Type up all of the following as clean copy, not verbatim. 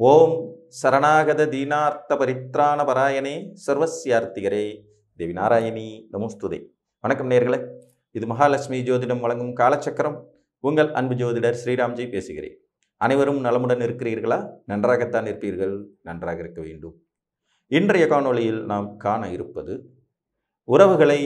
ஓம் சரணாகத தீனார்த்த பரித்ராண பராயணே சர்வஸ்யார்த்திகரே தேவி நாராயணி நமோஸ்துதே. வணக்கம் நேயர்களே, இது மகாலட்சுமி ஜோதிடம் வழங்கும் காலச்சக்கரம். உங்கள் அன்பு ஜோதிடர் ஸ்ரீராம்ஜி பேசுகிறேன். அனைவரும் நலமுடன் இருக்கிறீர்களா? நன்றாகத்தான் இருப்பீர்கள், நன்றாக இருக்க வேண்டும். இன்றைய காணொளியில் நாம் காண இருப்பது உறவுகளை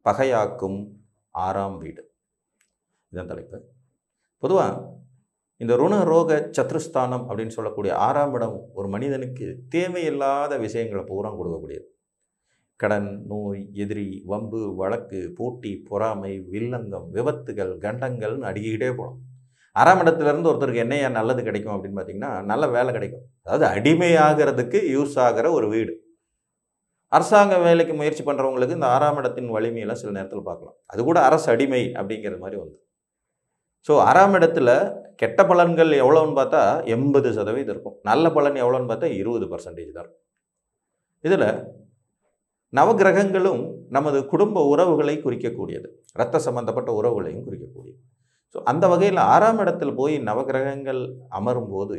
பகையாக்கும் 6ஆம் வீடு. இதன் தலைப்பு. பொதுவாக இந்த ருண ரோக சத்ருஸ்தானம் அப்படின்னு சொல்லக்கூடிய 6ஆம் இடம் ஒரு மனிதனுக்கு தேவையில்லாத விஷயங்களை பூரா கொடுக்கக்கூடியது. கடன், நோய், எதிரி, வம்பு, வழக்கு, போட்டி, பொறாமை, வில்லங்கம், விபத்துகள், கண்டங்கள்னு அடிக்கிட்டே போகலாம். 6ஆம் இடத்துலேருந்து ஒருத்தருக்கு என்னையா நல்லது கிடைக்கும் அப்படின்னு பார்த்தீங்கன்னா, நல்ல வேலை கிடைக்கும். அதாவது அடிமையாகிறதுக்கு யூஸ் ஆகிற ஒரு வீடு. அரசாங்க வேலைக்கு முயற்சி பண்ணுறவங்களுக்கு இந்த 6ஆம் இடத்தின் வலிமையெல்லாம் சில நேரத்தில் பார்க்கலாம். அது கூட அரசு அடிமை அப்படிங்கிற மாதிரி வந்து. ஸோ 6ஆம் இடத்துல கெட்ட பலன்கள் எவ்வளோன்னு பார்த்தா 80% இருக்கும். நல்ல பலன் எவ்வளோன்னு பார்த்தா 20% தான் இருக்கும். இதில் நவகிரகங்களும் நமது குடும்ப உறவுகளை குறிக்கக்கூடியது, இரத்த சம்பந்தப்பட்ட உறவுகளையும் குறிக்கக்கூடியது. ஸோ அந்த வகையில் 6ஆம் இடத்துல போய் நவகிரகங்கள் அமரும் போது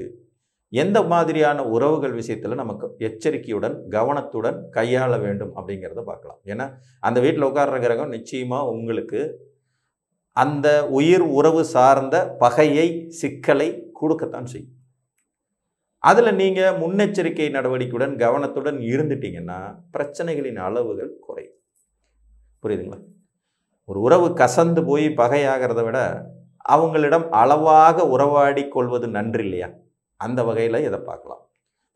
எந்த மாதிரியான உறவுகள் விஷயத்தில் நமக்கு எச்சரிக்கையுடன் கவனத்துடன் கையாள வேண்டும் அப்படிங்கிறத பார்க்கலாம். ஏன்னா அந்த வீட்டில் உட்கார்ற கிரகம் நிச்சயமாக உங்களுக்கு அந்த உயிர் உறவு சார்ந்த பகையை, சிக்கலை கொடுக்கத்தான் செய்யும். அதில் நீங்கள் முன்னெச்சரிக்கை நடவடிக்கையுடன் கவனத்துடன் இருந்துட்டீங்கன்னா பிரச்சனைகளின் அளவுகள் குறையும். புரியுதுங்களா? ஒரு உறவு கசந்து போய் பகையாகிறத விட அவங்களிடம் அளவாக உறவாடி கொள்வது நன்று இல்லையா? அந்த வகையில் இதை பார்க்கலாம்.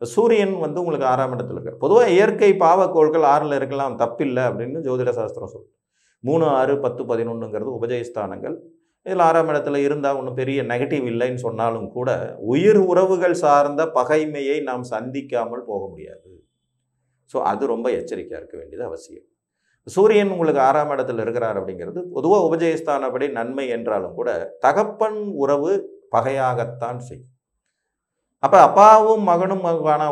சூரியன் வந்து உங்களுக்கு 6ஆம் இடத்துல இருக்கு. பொதுவாக இயற்கை பாவக்கோள்கள் 6ல் இருக்கலாம், தப்பில்லை அப்படின்னு ஜோதிட சாஸ்திரம் சொல்லுது. 3, 6, 10, 11ங்கிறது உபஜயஸ்தானங்கள். இதில் 6ஆம் இடத்துல இருந்தால் ஒன்றும் பெரிய நெகட்டிவ் இல்லைன்னு சொன்னாலும் கூட உயிர் உறவுகள் சார்ந்த பகைமையை நாம் சந்திக்காமல் போக முடியாது. ஸோ அது ரொம்ப எச்சரிக்கையாக இருக்க வேண்டியது அவசியம். சூரியன் உங்களுக்கு 6ஆம் இடத்துல இருக்கிறார் அப்படிங்கிறது பொதுவாக உபஜயஸ்தானப்படி நன்மை என்றாலும் கூட தகப்பன் உறவு பகையாகத்தான் செய்யும். அப்போ அப்பாவும் மகனும்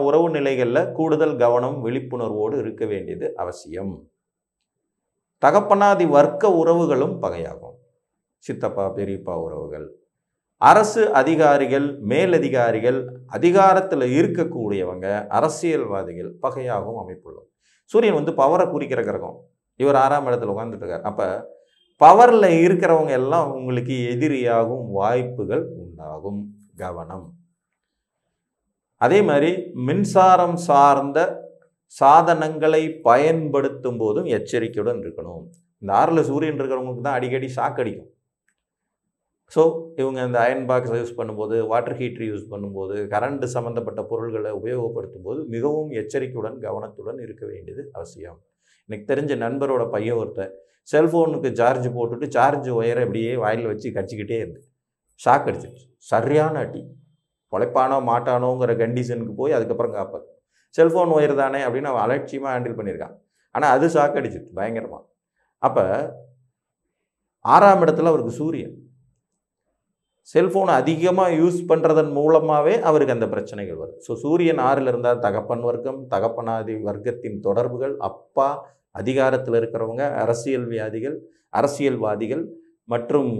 உறவு நிலைகளில் கூடுதல் கவனம், விழிப்புணர்வோடு இருக்க வேண்டியது அவசியம். தகப்பனாதி வர்க்க உறவுகளும் பகையாகும். சித்தப்பா, பெரியப்பா உறவுகள், அரசு அதிகாரிகள், மேலதிகாரிகள், அதிகாரத்தில் இருக்கக்கூடியவங்க, அரசியல்வாதிகள் பகையாகவும் அமைப்புள்ளது. சூரியன் வந்து பவரை குறிக்கிற கிரகம். இவர் 6ஆம் இடத்துல உட்கார்ந்துட்டு இருக்கார். அப்போ பவரில் இருக்கிறவங்க எல்லாம் உங்களுக்கு எதிரியாகும் வாய்ப்புகள் உண்டாகும். கவனம். அதே மாதிரி மின்சாரம் சார்ந்த சாதனங்களை பயன்படுத்தும் போதும் எச்சரிக்கையுடன் இருக்கணும். இந்த 6ல் சூரியன் இருக்கிறவங்களுக்கு தான் அடிக்கடி ஷாக் அடிக்கும். ஸோ இவங்க இந்த அயன் பாக்ஸ் யூஸ் பண்ணும்போது, வாட்டர் ஹீட்டர் யூஸ் பண்ணும்போது, கரண்ட் சம்மந்தப்பட்ட பொருள்களை உபயோகப்படுத்தும் போது மிகவும் எச்சரிக்கையுடன் கவனத்துடன் இருக்க வேண்டியது அவசியம். எனக்கு தெரிஞ்ச நண்பரோட பையன் ஒருத்தர் செல்ஃபோனுக்கு சார்ஜ் போட்டுட்டு சார்ஜ் ஒயரை அப்படியே வாயில் வச்சு கடிச்சிக்கிட்டே இருந்து ஷாக் அடிச்சிருச்சு. சரியான அடி. பொழைப்பானோ மாட்டானோங்கிற கண்டிஷனுக்கு போய் அதுக்கப்புறம் காப்பாது. செல்ஃபோன் ஒயர் தானே அப்படின்னு அவன் அலட்சியமாக ஹேண்டில் பண்ணியிருக்கான். ஆனால் அது ஷாக் அடிச்சிட்டு பயங்கரமாக. அப்போ 6ஆம் இடத்துல அவருக்கு சூரியன். செல்ஃபோனை அதிகமாக யூஸ் பண்ணுறதன் மூலமாகவே அவருக்கு அந்த பிரச்சனைகள் வருது. ஸோ சூரியன் 6ல் இருந்தால் தகப்பன் வர்க்கம், தகப்பனாதி வர்க்கத்தின் தொடர்புகள், அப்பா, அதிகாரத்தில் இருக்கிறவங்க, அரசியல்வாதிகள் மற்றும்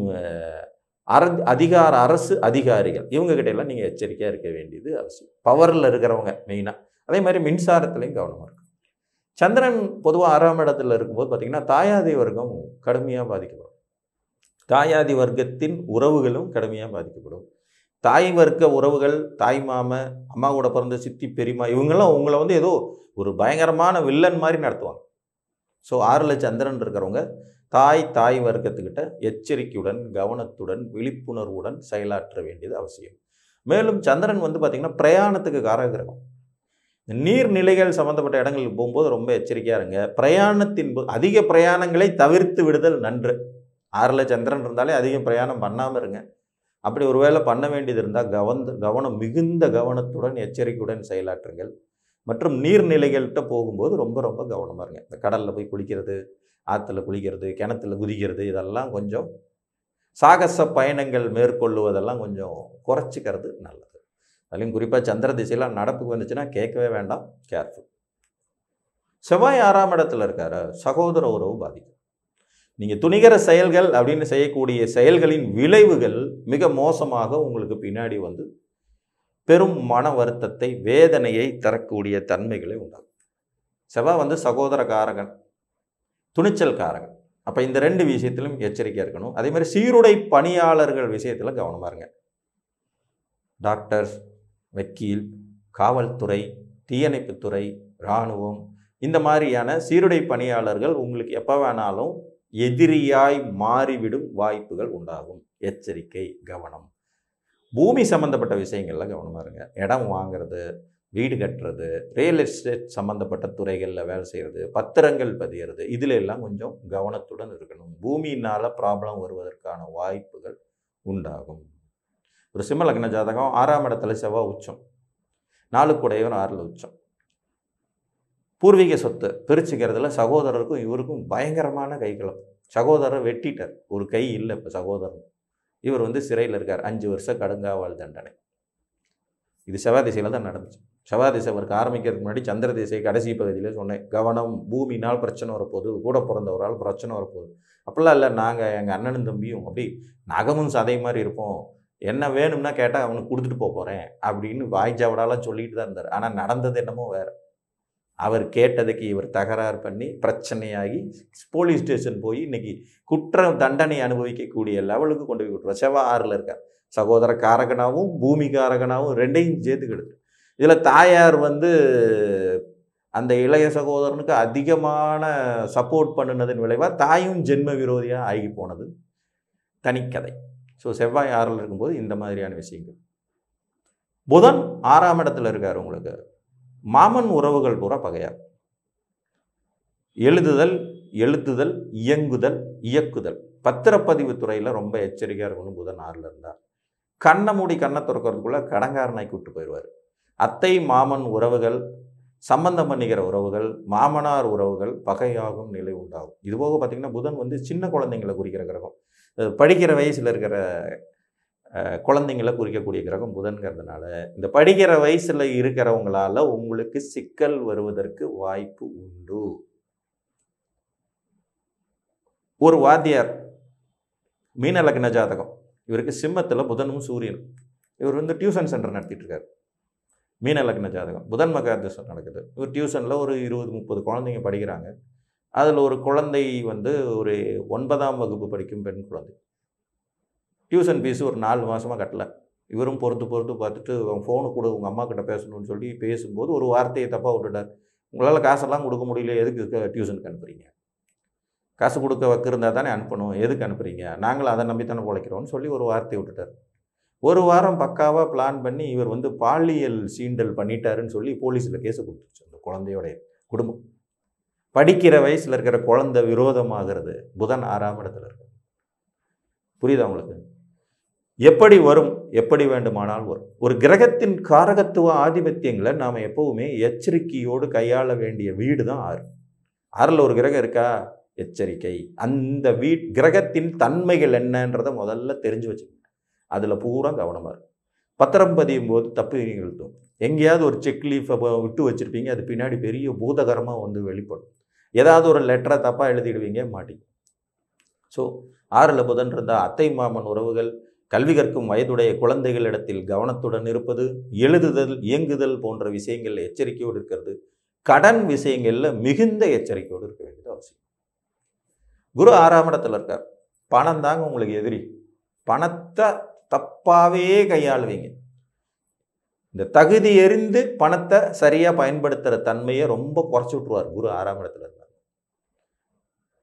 அரசு அதிகாரிகள், இவங்ககிட்ட எல்லாம் நீங்கள் எச்சரிக்கையாக இருக்க வேண்டியது அவசியம். பவரில் இருக்கிறவங்க மெயினாக. அதே மாதிரி மின்சாரத்துலையும் கவனமாக இருக்கும். சந்திரன் பொதுவாக 6ஆம் இடத்துல இருக்கும்போது பார்த்திங்கன்னா தாயாதி வர்க்கம் கடுமையாக பாதிக்கப்படும். தாயாதி வர்க்கத்தின் உறவுகளும் கடுமையாக பாதிக்கப்படும். தாய் வர்க்க உறவுகள், தாய் மாம, அம்மா கூட பிறந்த சித்தி, பெரியம்மா, இவங்கெல்லாம் உங்களை வந்து ஏதோ ஒரு பயங்கரமான வில்லன் மாதிரி நடத்துவாங்க. ஸோ 6ல் சந்திரன் இருக்கிறவங்க தாய் வர்க்கத்துக்கிட்ட எச்சரிக்கையுடன் கவனத்துடன் விழிப்புணர்வுடன் செயலாற்ற வேண்டியது அவசியம். மேலும் சந்திரன் வந்து பார்த்திங்கன்னா பிரயாணத்துக்கு காரக கிரகம். நீர்நிலைகள் சம்மந்தப்பட்ட இடங்களுக்கு போகும்போது ரொம்ப எச்சரிக்கையாக இருங்க. பிரயாணத்தின் போது அதிக பிரயாணங்களை தவிர்த்து விடுதல் நன்று. 6ல் சந்திரன் இருந்தாலே அதிகம் பிரயாணம் பண்ணாமல் இருங்க. அப்படி ஒருவேளை பண்ண வேண்டியது இருந்தால் கவனம் மிகுந்த கவனத்துடன் எச்சரிக்கையுடன் செயலாற்றுங்கள். மற்றும் நீர்நிலைகள்கிட்ட போகும்போது ரொம்ப ரொம்ப கவனமாக இருங்க. இந்த கடலில் போய் குளிக்கிறது, ஆற்றுல குளிக்கிறது, கிணத்துல குதிக்கிறது, இதெல்லாம் கொஞ்சம் சாகச பயணங்கள் மேற்கொள்ளுவதெல்லாம் கொஞ்சம் குறைச்சிக்கிறது நல்லது. அதுலேயும் குறிப்பாக சந்திர திசையில் நடப்புக்கு வந்துச்சுன்னா கேட்கவே வேண்டாம், கேர்ஃபுல். செவ்வாய் 6ஆம் இடத்துல இருக்காரு, சகோதர உறவு பாதிக்கும். நீங்கள் துணிகர செயல்கள் அப்படின்னு செய்யக்கூடிய செயல்களின் விளைவுகள் மிக மோசமாக உங்களுக்கு பின்னாடி வந்து பெரும் மன வருத்தத்தை, வேதனையை தரக்கூடிய தன்மைகளை உண்டாகும். செவ்வாய் வந்து சகோதர காரகன், துணிச்சல் காரகன். அப்போ இந்த 2 விஷயத்திலும் எச்சரிக்கையாக இருக்கணும். அதே மாதிரி சீருடை பணியாளர்கள் விஷயத்தில் கவனமாக இருங்க. டாக்டர்ஸ், வக்கீல், காவல்துறை, தீயணைப்புத்துறை, இராணுவம், இந்த மாதிரியான சீருடை பணியாளர்கள் உங்களுக்கு எப்போ வேணாலும் எதிரியாய் மாறிவிடும் வாய்ப்புகள் உண்டாகும். எச்சரிக்கை, கவனம். பூமி சம்மந்தப்பட்ட விஷயங்களில் கவனமாக இருங்க. இடம் வாங்கிறது, வீடு கட்டுறது, ரியல் எஸ்டேட் சம்மந்தப்பட்ட துறைகளில் வேலை செய்கிறது, பத்திரங்கள் பதிகிறது, இதில் எல்லாம் கொஞ்சம் கவனத்துடன் இருக்கணும். பூமியினால் ப்ராப்ளம் வருவதற்கான வாய்ப்புகள் உண்டாகும். ஒரு சிம்ம லக்ன ஜாதகம் 6ஆம் இடத்துல செவ்வாய் உச்சம், 4 கூடையவன் 6ல் உச்சம். பூர்வீக சொத்து பிரிச்சுக்கிறதுல சகோதரருக்கும் இவருக்கும் பயங்கரமான கைகளம். சகோதரர் வெட்டிட்டார், ஒரு கை இல்லை இப்போ சகோதரன். இவர் வந்து சிறையில் இருக்கார், 5 வருஷம் கடுங்காவல் தண்டனை. இது செவ்வாய் திசையில் தான் நடந்துச்சு. செவ்வாய் திசை அவருக்கு ஆரம்பிக்கிறதுக்கு முன்னாடி சந்திர திசை கடைசி பகுதியில் சொன்னேன், கவனம், பூமினால் பிரச்சனை வரப்போகுது, கூட பிறந்தவரால் பிரச்சனை வரப்போகுது. அப்படிலாம் இல்லை, நாங்கள் எங்கள் அண்ணனும் தம்பியும் அப்படி நகமும் சதை மாதிரி இருப்போம், என்ன வேணும்னா கேட்டால் அவனுக்கு கொடுத்துட்டு போகிறேன் அப்படின்னு வாய்ஜாவடாலாம் சொல்லிட்டு தான் இருந்தார். ஆனால் நடந்தது என்னமோ வேறு. அவர் கேட்டதுக்கு இவர் தகராறு பண்ணி பிரச்சனையாகி போலீஸ் ஸ்டேஷன் போய் இன்னைக்கு குற்ற தண்டனை அனுபவிக்கக்கூடிய லெவலுக்கு கொண்டு போய் விட்டுருவார். செவ்வாய் 6ல் இருக்கார். சகோதர காரகனாகவும் பூமி காரகனாகவும் 2ஐயும் சேர்த்துக்கிடுது. இதில் தாயார் வந்து அந்த இளைய சகோதரனுக்கு அதிகமான சப்போர்ட் பண்ணினதன் விளைவாக தாயும் ஜென்ம விரோதியாக ஆகி போனது தனிக்கதை. ஸோ செவ்வாய் 6ல் இருக்கும்போது இந்த மாதிரியான விஷயங்கள். புதன் 6ஆம் இடத்துல இருக்கார். உங்களுக்கு மாமன் உறவுகள் பூரா பகையார். எழுதுதல், எழுத்துதல், இயங்குதல், இயக்குதல், பத்திரப்பதிவு துறையில் ரொம்ப எச்சரிக்கையாக இருக்கணும். புதன் 6ல் இருந்தார். கண்ணை மூடி கண்ணை திறக்கிறதுக்குள்ள கடங்காரனாய் கூப்பிட்டு போயிடுவார். அத்தை மாமன் உறவுகள், சம்பந்தம் பண்ணிக்கிற உறவுகள், மாமனார் உறவுகள் பகையாகும் நிலை உண்டாகும். இதுபோக பார்த்திங்கன்னா புதன் வந்து சின்ன குழந்தைங்களை குறிக்கிற கிரகம். படிக்கிற வயசில் இருக்கிற குழந்தைங்களை குறிக்கக்கூடிய கிரகம் புதன்கிறதுனால இந்த படிக்கிற வயசில் இருக்கிறவங்களால உங்களுக்கு சிக்கல் வருவதற்கு வாய்ப்பு உண்டு. ஒரு வாத்தியார், மீன லக்ன ஜாதகம், இவருக்கு சிம்மத்தில் புதனும் சூரியன். இவர் வந்து டியூஷன் சென்டர் நடத்திட்டு இருக்காரு. மீன லக்ன ஜாதகம், புதன் மகாதசம் நடக்குது. இவர் டியூஷனில் ஒரு 20-30 குழந்தைங்க படிக்கிறாங்க. அதில் ஒரு குழந்தை வந்து ஒரு 9ஆம் வகுப்பு படிக்கும் பெண் குழந்தை. டியூஷன் ஃபீஸு ஒரு 4 மாதமாக கட்டலை. இவரும் பொறுத்து பார்த்துட்டு அவங்க ஃபோனு கூட உங்கள் அம்மா கிட்ட பேசணும்னு சொல்லி பேசும்போது ஒரு வார்த்தையை தப்பாக விட்டுட்டார். உங்களால் காசெல்லாம் கொடுக்க முடியல, எதுக்கு டியூஷனுக்கு அனுப்புகிறீங்க? காசு கொடுக்க வைக்கிருந்தா தானே அனுப்பணும், எதுக்கு அனுப்புகிறீங்க? நாங்களும் அதை நம்பித்தானே பிழைக்கிறோம்னு சொல்லி ஒரு வார்த்தையை விட்டுட்டார். ஒரு வாரம் பக்காவாக பிளான் பண்ணி இவர் வந்து பாலியல் சீண்டல் பண்ணிட்டாருன்னு சொல்லி போலீஸில் கேஸை கொடுத்துருச்சு அந்த குழந்தையோடைய குடும்பம். படிக்கிற வயசில் இருக்கிற குழந்தை விரோதமாகிறது புதன் 6ஆம் இடத்துல இருக்கு. புரியுதா உங்களுக்கு? எப்படி வரும்? எப்படி வேண்டுமானால் வரும். ஒரு கிரகத்தின் காரகத்துவ ஆதிபத்தியங்களை நாம் எப்பவுமே எச்சரிக்கையோடு கையாள வேண்டிய வீடு தான் 6. 6ல் ஒரு கிரகம் இருக்கா, எச்சரிக்கை. அந்த கிரகத்தின் தன்மைகள் என்னன்றதை முதல்ல தெரிஞ்சு வச்சுக்கோங்க. அதில் பூரா கவனமாக இருக்கும். பத்திரம் பதியும் போது தப்பு நிகழ்த்தும். எங்கேயாவது ஒரு செக் லீஃபை விட்டு வச்சுருப்பீங்க, அது பின்னாடி பெரிய பூதகரமாக வந்து வெளிப்படும். ஏதாவது ஒரு லெட்டரை தப்பாக எழுதிடுவீங்க, மாட்டிக்கும். ஸோ 6ல் புதன் இருந்தால் அத்தை மாமன் உறவுகள், கல்வி கற்கும் வயதுடைய குழந்தைகளிடத்தில் கவனத்துடன் இருப்பது, எழுதுதல், இயங்குதல் போன்ற விஷயங்களில் எச்சரிக்கையோடு இருக்கிறது, கடன் விஷயங்களில் மிகுந்த எச்சரிக்கையோடு இருக்க வேண்டியது அவசியம். குரு 6ஆம் இடத்துல இருக்கார். பணம் தாங்க உங்களுக்கு எதிரி. பணத்தை தப்பாகவே கையாளுவீங்க. இந்த தகுதி எறிந்து பணத்தை சரியாக பயன்படுத்துகிற தன்மையை ரொம்ப குறைச்சி விட்டுருவார் குரு 6ஆம் இடத்துல இருந்தார்.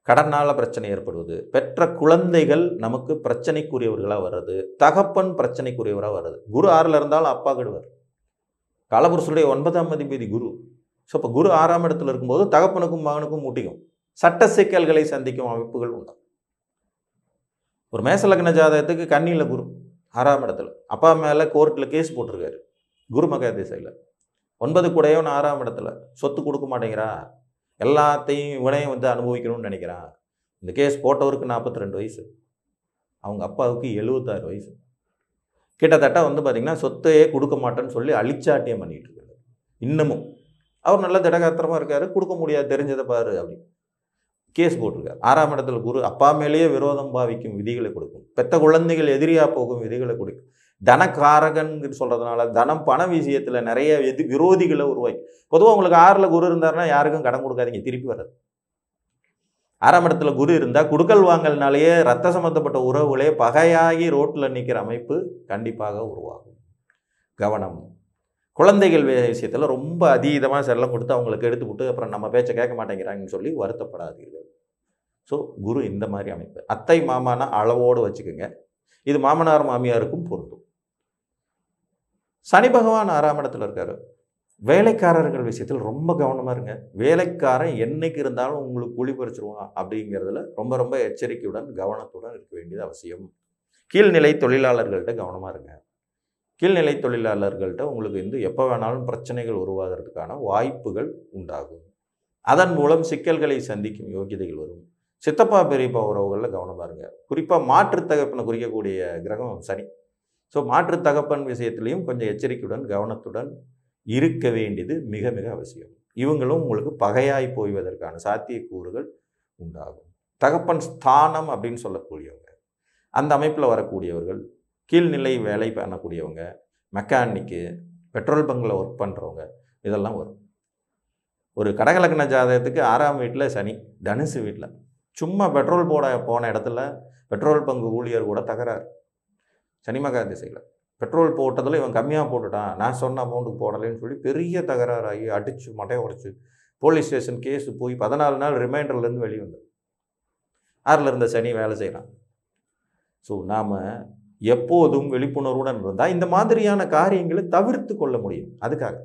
கடனால் பிரச்சனை ஏற்படுவது, பெற்ற குழந்தைகள் நமக்கு பிரச்சனைக்குரியவர்களாக வர்றது, தகப்பன் பிரச்சனைக்குரியவராக வர்றது. குரு 6ல் இருந்தாலும் அப்பா கெடுவார். காலபுருஷனுடைய 9ஆம் அதிபதி குரு. ஸோ இப்போ குரு 6ஆம் இடத்துல இருக்கும்போது தகப்பனுக்கும் மகனுக்கும் முட்டிக்கும், சட்ட சிக்கல்களை சந்திக்கும் அமைப்புகள் உண்டு. ஒரு மேசலக்ன ஜாதகத்துக்கு கன்னியில் குரு 6ஆம் இடத்துல, அப்பா மேலே கோர்ட்டில் கேஸ் போட்டிருக்காரு குரு மகாதிசையில். 9 கூடையவன் 6ஆம் இடத்துல, சொத்து கொடுக்க மாட்டேங்கிறா, எல்லாத்தையும் இவனையும் வந்து அனுபவிக்கணும்னு நினைக்கிறான். இந்த கேஸ் போட்டவருக்கு 42 வயசு, அவங்க அப்பாவுக்கு 76 வயசு. கிட்டத்தட்ட வந்து பார்த்திங்கன்னா சொத்தையே கொடுக்க மாட்டேன்னு சொல்லி அழிச்சாட்டியம் பண்ணிகிட்டு இருக்காரு. இன்னமும் அவர் நல்ல திடகாத்திரமாக இருக்கார். கொடுக்க முடியாது, தெரிஞ்சதை பாரு அப்படி கேஸ் போட்டிருக்கார். 6ஆம் இடத்துல குரு அப்பா மேலேயே விரோதம் பாவிக்கும் விதிகளை கொடுக்கும், பெற்ற குழந்தைகள் எதிரியாக போகும் விதிகளை கொடுக்கும், தனக்காரகன் சொல்கிறதுனால தனம் பண விஷயத்தில் நிறைய விரோதிகளை உருவாக்கி. பொதுவாக உங்களுக்கு 6ல் குரு இருந்தாருன்னா யாருக்கும் கடன் கொடுக்காதீங்க, திருப்பி வர்றது. 6ஆம் இடத்துல குரு இருந்தால் குடுக்கல் வாங்கல்னாலேயே ரத்த சம்பந்தப்பட்ட உறவுகளே பகையாகி ரோட்டில் நிற்கிற அமைப்பு கண்டிப்பாக உருவாகும். கவனம். குழந்தைகள் விஷயத்தில் ரொம்ப அதீதமாக செல்லம் கொடுத்து அவங்களுக்கு எடுத்து விட்டு அப்புறம் நம்ம பேச்சை கேட்க மாட்டேங்கிறாங்கன்னு சொல்லி வருத்தப்படாதீர்கள். ஸோ குரு இந்த மாதிரி அமைப்பு. அத்தை மாமானா அளவோடு வச்சுக்கோங்க. இது மாமனார் மாமியாருக்கும் பொருந்தும். சனி பகவான் 6ஆம் இடத்துல இருக்காரு. வேலைக்காரர்கள் விஷயத்தில் ரொம்ப கவனமாக இருங்க. வேலைக்காரன் என்னைக்கு இருந்தாலும் உங்களுக்கு கூலி பறிச்சிருவான் அப்படிங்கிறதுல ரொம்ப ரொம்ப எச்சரிக்கையுடன் கவனத்துடன் இருக்க வேண்டியது அவசியம். கீழ்நிலை தொழிலாளர்கள்ட்ட கவனமாக இருங்க. கீழ்நிலை தொழிலாளர்கள்ட்ட உங்களுக்கு எப்போ வேணாலும் பிரச்சனைகள் உருவாகிறதுக்கான வாய்ப்புகள் உண்டாகும். அதன் மூலம் சிக்கல்களை சந்திக்கும் யோகியதைகள் வரும். சித்தப்பா பெரியப்பா உறவுகளில் கவனமாக இருங்க. குறிப்பாக மாற்றுத்தகப்பனை குறிக்கக்கூடிய கிரகம் சனி. ஸோ மாற்றுத்தகப்பன் விஷயத்துலையும் கொஞ்சம் எச்சரிக்கையுடன் கவனத்துடன் இருக்க வேண்டியது மிக மிக அவசியம். இவங்களும் உங்களுக்கு பகையாய் போய்வதற்கான சாத்தியக்கூறுகள் உண்டாகும். தகப்பன் ஸ்தானம் அப்படின்னு சொல்லக்கூடியவங்க, அந்த அமைப்பில் வரக்கூடியவர்கள், கீழ்நிலை வேலை பண்ணக்கூடியவங்க, மெக்கானிக்கு, பெட்ரோல் பங்கில் ஒர்க் பண்ணுறவங்க, இதெல்லாம் வரும். ஒரு கடகலக்கண ஜாதகத்துக்கு 6ஆம் வீட்டில் சனி, தனுசு வீட்டில் சும்மா பெட்ரோல் போட போன இடத்துல பெட்ரோல் பங்கு ஊழியர் கூட தகராறு. சனி மகா திசையில் பெட்ரோல் போட்டதில் இவன் கம்மியாக போட்டுட்டான், நான் சொன்ன அமௌண்ட்டுக்கு போடலைன்னு சொல்லி பெரிய தகராறாகி அடித்து மட்டையை உடச்சி போலீஸ் ஸ்டேஷன் கேஸு போய் 14 நாள் ரிமைண்டர்லேருந்து வெளியே வந்தது. 6ல் இருந்த சனி வேலை செய்கிறான். ஸோ நாம் எப்போதும் விழிப்புணர்வுடன் இருந்தால் இந்த மாதிரியான காரியங்களை தவிர்த்து கொள்ள முடியும். அதுக்காக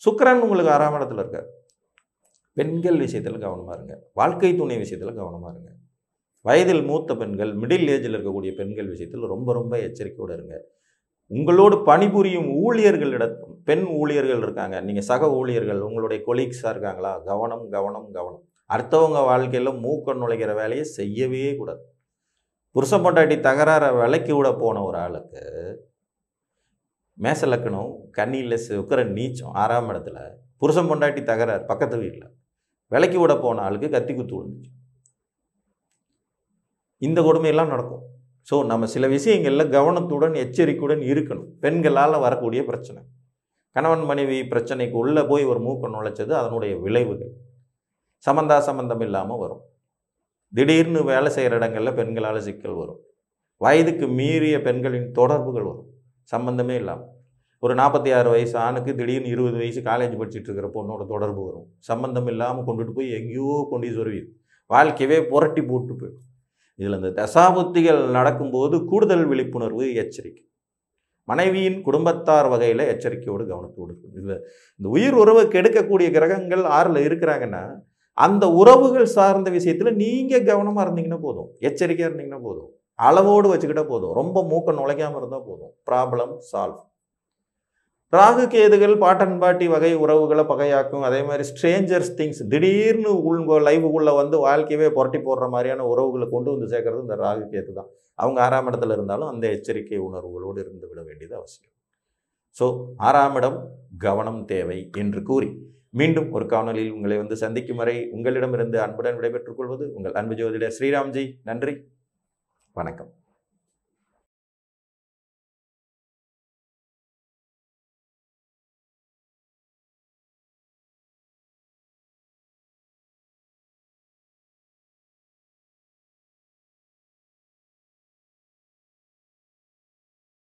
சுக்கிரன் உங்களுக்கு 6ஆம் இடத்துல இருக்கார். பெண்கள் விஷயத்தில் கவனமாக இருங்க. வாழ்க்கை துணை விஷயத்தில் கவனமாக இருங்க. வயதில் மூத்த பெண்கள், மிடில் ஏஜில் இருக்கக்கூடிய பெண்கள் விஷயத்தில் ரொம்ப ரொம்ப எச்சரிக்கையோடு இருங்க. உங்களோடு பணிபுரியும் ஊழியர்களிடம், பெண் ஊழியர்கள் இருக்காங்க, நீங்கள் சக ஊழியர்கள் உங்களுடைய கொலீக்ஸாக இருக்காங்களா, கவனம் கவனம் கவனம். அடுத்தவங்க வாழ்க்கையில் மூக்க நுழைக்கிற வேலையை செய்யவே கூடாது. புருஷன் பொண்டாட்டி தகராற விலைக்கு விட போன ஒரு ஆளுக்கு மேச லக்கணம் கன்னியில் சுக்கிரன் நீச்சம் 6ஆம் இடத்துல, புருஷன் பொண்டாட்டி தகராறு பக்கத்து வீட்டில் விலைக்கு விட போன ஆளுக்கு கத்தி குத்து விழுந்துச்சு. இந்த கொடுமையெல்லாம் நடக்கும். ஸோ நம்ம சில விஷயங்களில் கவனத்துடன் எச்சரிக்கையுடன் இருக்கணும். பெண்களால் வரக்கூடிய பிரச்சனை, கணவன் மனைவி பிரச்சனைக்கு உள்ளே போய் ஒரு மூக்க நுழைச்சது, அதனுடைய விளைவுகள் சம்பந்தம் இல்லாமல் வரும். திடீர்னு வேலை செய்கிற இடங்களில் பெண்களால் சிக்கல் வரும். வயதுக்கு மீறிய பெண்களின் தொடர்புகள் வரும் சம்பந்தமே இல்லாமல். ஒரு 46 வயசு ஆணுக்கு திடீர்னு 20 வயசு காலேஜ் படிச்சுட்டு இருக்கிற பொண்ணோட தொடர்பு வரும். சம்பந்தம் இல்லாமல் கொண்டுட்டு போய் எங்கேயோ கொண்டு சொருவி வாழ்க்கையவே புரட்டி போட்டு போயிடும். இதில் இந்த தசாபுத்திகள் நடக்கும்போது கூடுதல் விழிப்புணர்வு, எச்சரிக்கை. மனைவியின் குடும்பத்தார் வகையில் எச்சரிக்கையோடு கவனத்தோடு. இதில் இந்த உயிர் உறவை கெடுக்கக்கூடிய கிரகங்கள் 6ல் இருக்கிறாங்கன்னா அந்த உறவுகள் சார்ந்த விஷயத்தில் நீங்கள் கவனமாக இருந்தீங்கன்னா போதும், எச்சரிக்கையாக இருந்தீங்கன்னா போதும், அளவோடு வச்சுக்கிட்டால் போதும், ரொம்ப மூக்க நுழைக்காமல் இருந்தால் போதும், ப்ராப்ளம் சால்வ். ராகு கேதுகள் பாட்டன் பாட்டி வகை உறவுகளை பகையாக்கும். அதே மாதிரி ஸ்ட்ரேஞ்சர்ஸ் திங்ஸ், திடீர்னு லைவுக்குள்ளே வந்து வாழ்க்கையவே புரட்டி போடுற மாதிரியான உறவுகளை கொண்டு வந்து சேர்க்கறது இந்த ராகு கேது தான். அவங்க 6ஆம் இடத்துல இருந்தாலும் அந்த எச்சரிக்கை உணர்வுகளோடு இருந்து விட வேண்டியது அவசியம். ஸோ 6ஆம் இடம் கவனம் தேவை என்று கூறி மீண்டும் ஒரு காணொலியில் உங்களை சந்திக்கும் வரை உங்களிடமிருந்து அன்புடன் விடைபெற்றுக் கொள்வது உங்கள் அன்பு ஜோதிடர் ஸ்ரீராம்ஜி. நன்றி, வணக்கம்.